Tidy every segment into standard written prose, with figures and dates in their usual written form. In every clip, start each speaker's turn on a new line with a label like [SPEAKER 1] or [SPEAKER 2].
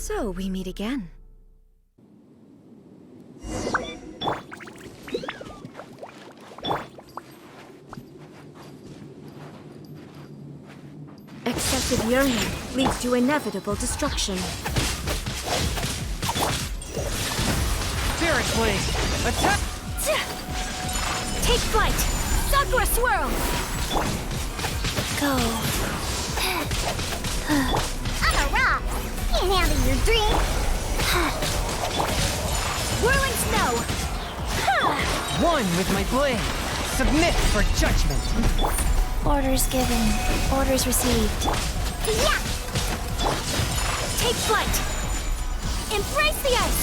[SPEAKER 1] So we meet again. Excessive yearning leads to inevitable destruction.
[SPEAKER 2] Spirit Blade! Attack!
[SPEAKER 1] Take flight! Sakura Swirl! Go.
[SPEAKER 3] I'm a rock! Can't handle your dream!
[SPEAKER 1] Whirling Snow!
[SPEAKER 2] One with my blade! Submit for judgment!
[SPEAKER 3] Orders given. Orders received. Yeah!
[SPEAKER 1] Take flight! Embrace the ice!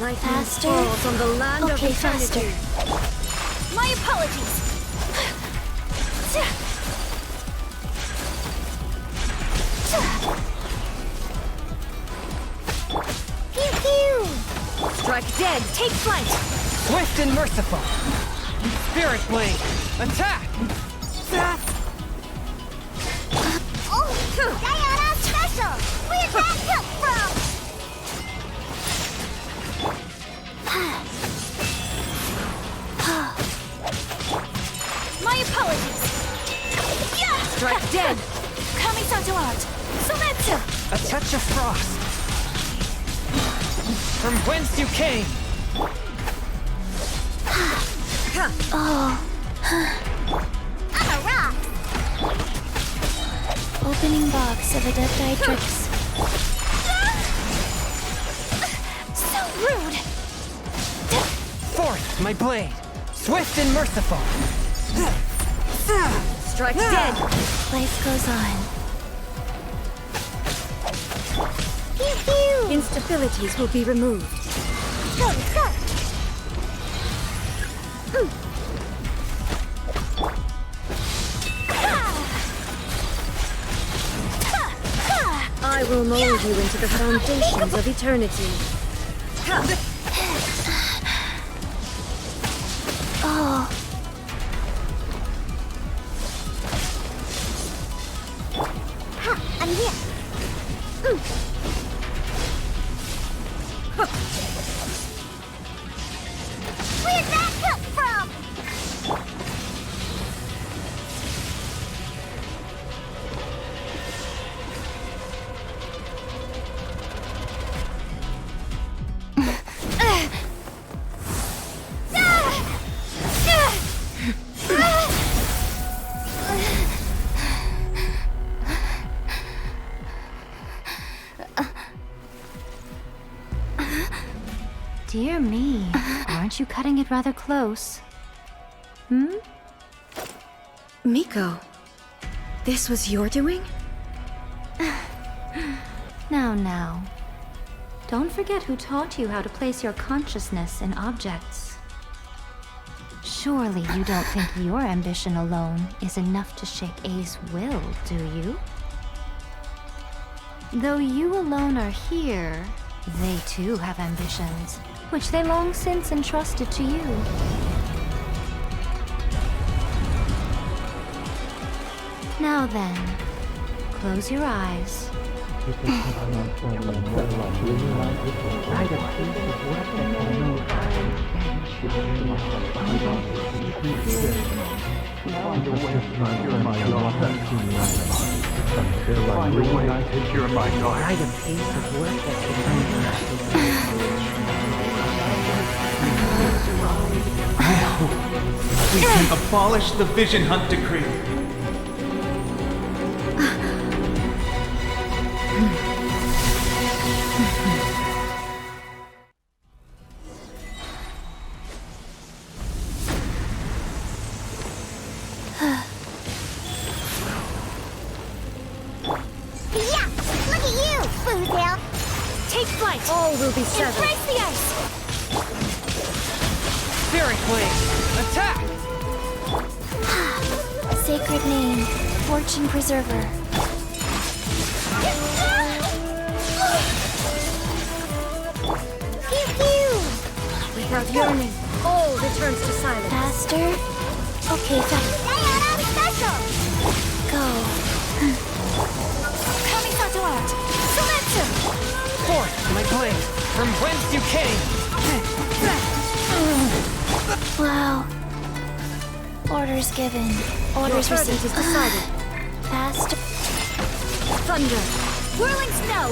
[SPEAKER 1] Lightning
[SPEAKER 3] Faster?
[SPEAKER 1] falls on the land of
[SPEAKER 3] Okay,
[SPEAKER 1] eternity.
[SPEAKER 3] faster.
[SPEAKER 1] My apologies!
[SPEAKER 3] Pew pew!
[SPEAKER 1] Strike dead! Take flight!
[SPEAKER 2] Swift and merciful! Spirit Blade! Attack!
[SPEAKER 3] Oh! Diana Special! Where'd that come from?
[SPEAKER 1] My apologies! Strike dead! Kamisato art! Sometsu!
[SPEAKER 2] A touch of frost! From whence you came!
[SPEAKER 3] Oh. I'm a rock! Opening box of Adeptitrix.
[SPEAKER 1] So rude!
[SPEAKER 2] Forth, my blade! Swift and merciful!
[SPEAKER 1] Strike dead!
[SPEAKER 3] Life goes on. Pew pew!
[SPEAKER 1] Instabilities will be removed.
[SPEAKER 3] Go, go!
[SPEAKER 1] I will mold you into the foundations of eternity.
[SPEAKER 3] Oh. Ha, I'm here. Where'd that come from?
[SPEAKER 4] Dear me, aren't you cutting it rather close? Hmm?
[SPEAKER 1] Miko, this was your doing?
[SPEAKER 4] Now. Don't forget who taught you how to place your consciousness in objects. Surely you don't think your ambition alone is enough to shake A's will, do you? Though you alone are here, they too have ambitions, which they long since entrusted to you. Now then, close your eyes.
[SPEAKER 5] We can abolish the Vision Hunt Decree.
[SPEAKER 3] Yeah! Look at you, Boozle!
[SPEAKER 1] Take flight! All will be severed.
[SPEAKER 3] Embrace the ice!
[SPEAKER 2] Spirit Blade! Attack!
[SPEAKER 3] Sacred name, Fortune Preserver. Pew pew!
[SPEAKER 1] Without yearning, all returns to silence.
[SPEAKER 3] Faster? Okay, faster. Diana Special! Go. Selector!
[SPEAKER 2] Forth, my blade, from whence you came!
[SPEAKER 3] Wow. Orders given. Orders
[SPEAKER 1] Your verdict
[SPEAKER 3] received.
[SPEAKER 1] is decided.
[SPEAKER 3] Faster.
[SPEAKER 1] Thunder.
[SPEAKER 3] Whirling snow!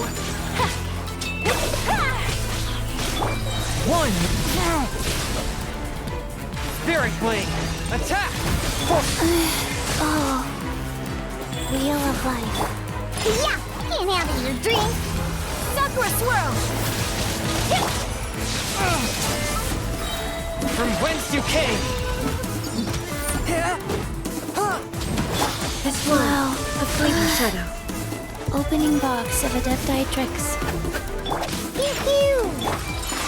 [SPEAKER 2] One! Spirit blade, attack!
[SPEAKER 3] Oh. Wheel of life. Yeah! Can't handle your drink! Sakura swirl!
[SPEAKER 2] From whence you came!
[SPEAKER 1] This one,
[SPEAKER 3] Wow.
[SPEAKER 1] a fleeting shadow.
[SPEAKER 3] Opening box of Adepti tricks. Pew pew!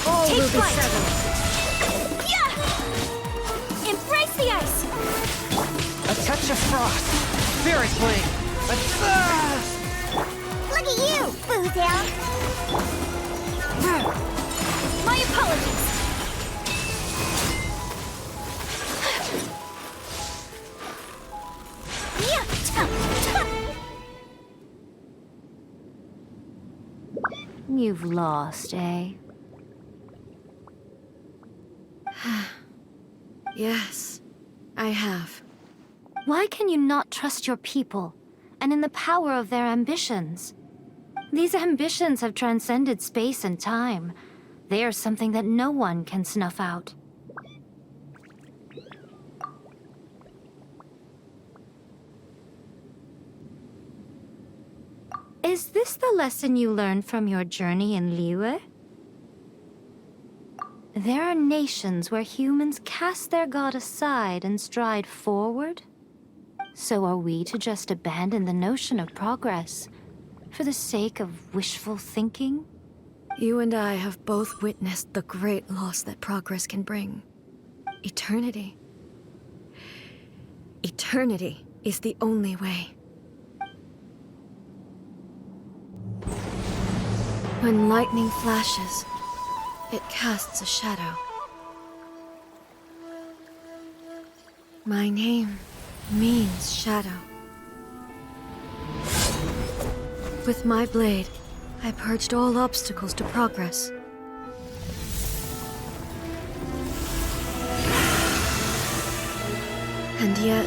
[SPEAKER 1] All
[SPEAKER 3] Take
[SPEAKER 1] will be
[SPEAKER 3] flight.
[SPEAKER 1] settled.
[SPEAKER 3] Yeah! Embrace the ice!
[SPEAKER 2] A touch of frost! Spirit blade! Attack!
[SPEAKER 3] Look at you, Boozle! My apologies! Yeah!
[SPEAKER 4] You've lost, eh?
[SPEAKER 1] Yes, I have.
[SPEAKER 4] Why can you not trust your people, and in the power of their ambitions? These ambitions have transcended space and time. They are something that no one can snuff out. Is this the lesson you learned from your journey in Liyue? There are nations where humans cast their god aside and stride forward. So are we to just abandon the notion of progress for the sake of wishful thinking?
[SPEAKER 1] You and I have both witnessed the great loss that progress can bring. Eternity. Eternity is the only way. When lightning flashes, it casts a shadow. My name means shadow. With my blade, I purged all obstacles to progress. And yet,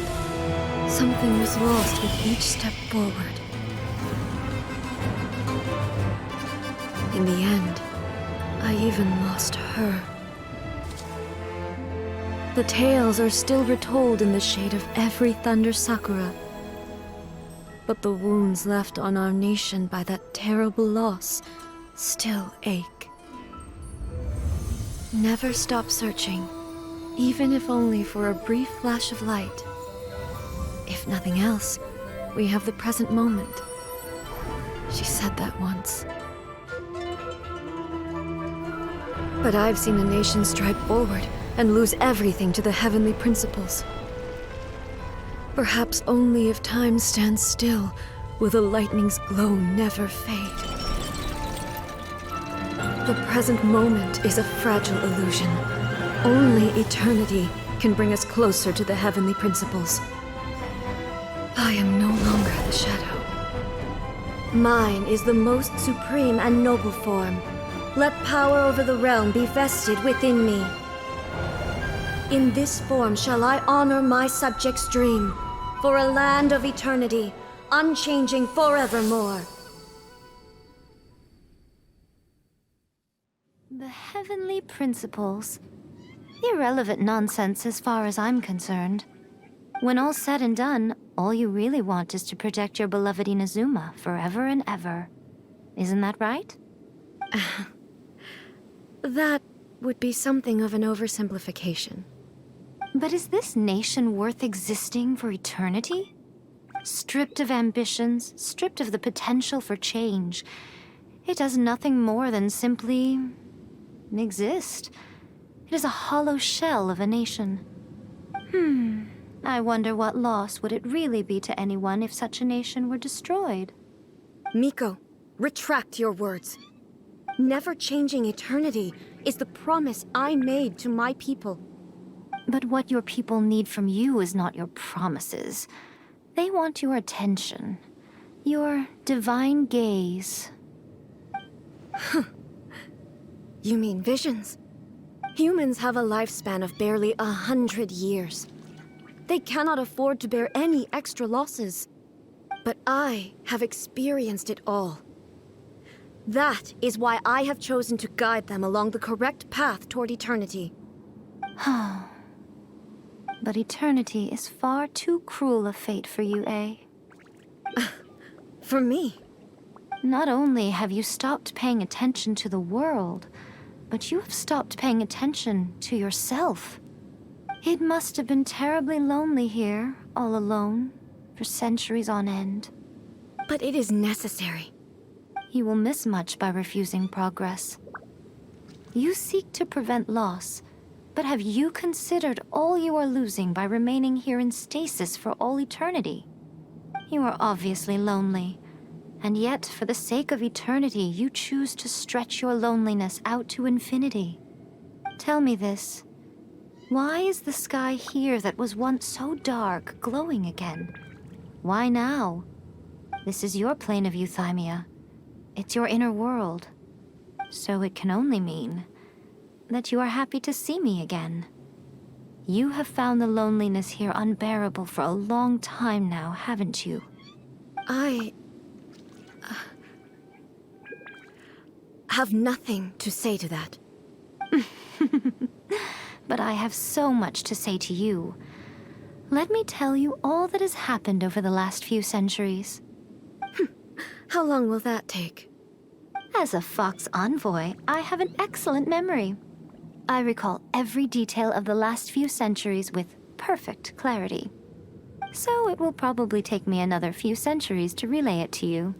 [SPEAKER 1] something was lost with each step forward. In the end, I even lost her. The tales are still retold in the shade of every Thunder Sakura. But the wounds left on our nation by that terrible loss still ache. Never stop searching, even if only for a brief flash of light. If nothing else, we have the present moment. She said that once. But I've seen a nation stride forward and lose everything to the heavenly principles. Perhaps only if time stands still will the lightning's glow never fade. The present moment is a fragile illusion. Only eternity can bring us closer to the heavenly principles. I am no longer the shadow. Mine is the most supreme and noble form. Let power over the realm be vested within me. In this form shall I honor my subjects' dream, for a land of eternity, unchanging forevermore.
[SPEAKER 4] The heavenly principles. Irrelevant nonsense as far as I'm concerned. When all's said and done, all you really want is to protect your beloved Inazuma forever and ever. Isn't that right?
[SPEAKER 1] That would be something of an oversimplification.
[SPEAKER 4] But is this nation worth existing for eternity? Stripped of ambitions, stripped of the potential for change, it does nothing more than simply exist. It is a hollow shell of a nation. I wonder what loss would it really be to anyone if such a nation were destroyed?
[SPEAKER 1] Miko, retract your words. Never changing eternity is the promise I made to my people.
[SPEAKER 4] But what your people need from you is not your promises. They want your attention. Your divine gaze.
[SPEAKER 1] You mean visions? Humans have a lifespan of barely 100 years. They cannot afford to bear any extra losses. But I have experienced it all. That is why I have chosen to guide them along the correct path toward eternity.
[SPEAKER 4] But eternity is far too cruel a fate for you, eh?
[SPEAKER 1] For me?
[SPEAKER 4] Not only have you stopped paying attention to the world, but you have stopped paying attention to yourself. It must have been terribly lonely here, all alone, for centuries on end.
[SPEAKER 1] But it is necessary.
[SPEAKER 4] You will miss much by refusing progress. You seek to prevent loss, but have you considered all you are losing by remaining here in stasis for all eternity? You are obviously lonely, and yet for the sake of eternity, you choose to stretch your loneliness out to infinity. Tell me this. Why is the sky here that was once so dark glowing again? Why now? This is your plane of euthymia. It's your inner world. So it can only mean that you are happy to see me again. You have found the loneliness here unbearable for a long time now, haven't you?
[SPEAKER 1] I have nothing to say to that.
[SPEAKER 4] But I have so much to say to you. Let me tell you all that has happened over the last few centuries.
[SPEAKER 1] How long will that take?
[SPEAKER 4] As a Fox envoy, I have an excellent memory. I recall every detail of the last few centuries with perfect clarity. So it will probably take me another few centuries to relay it to you.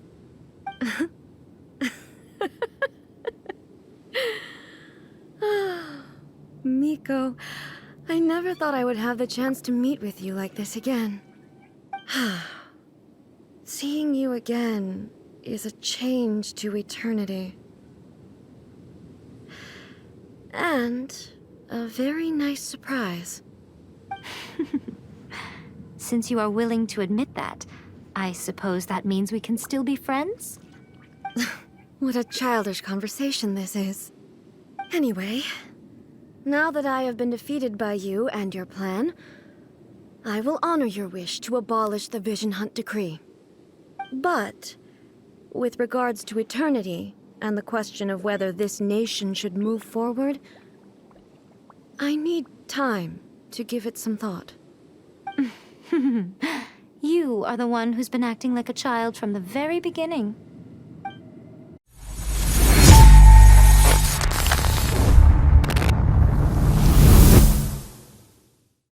[SPEAKER 1] Miko, I never thought I would have the chance to meet with you like this again. Seeing you again is a change to eternity. And a very nice surprise.
[SPEAKER 4] Since you are willing to admit that, I suppose that means we can still be friends?
[SPEAKER 1] What a childish conversation this is. Anyway, now that I have been defeated by you and your plan, I will honor your wish to abolish the Vision Hunt Decree. But, with regards to eternity and the question of whether this nation should move forward, I need time to give it some thought.
[SPEAKER 4] You are the one who's been acting like a child from the very beginning.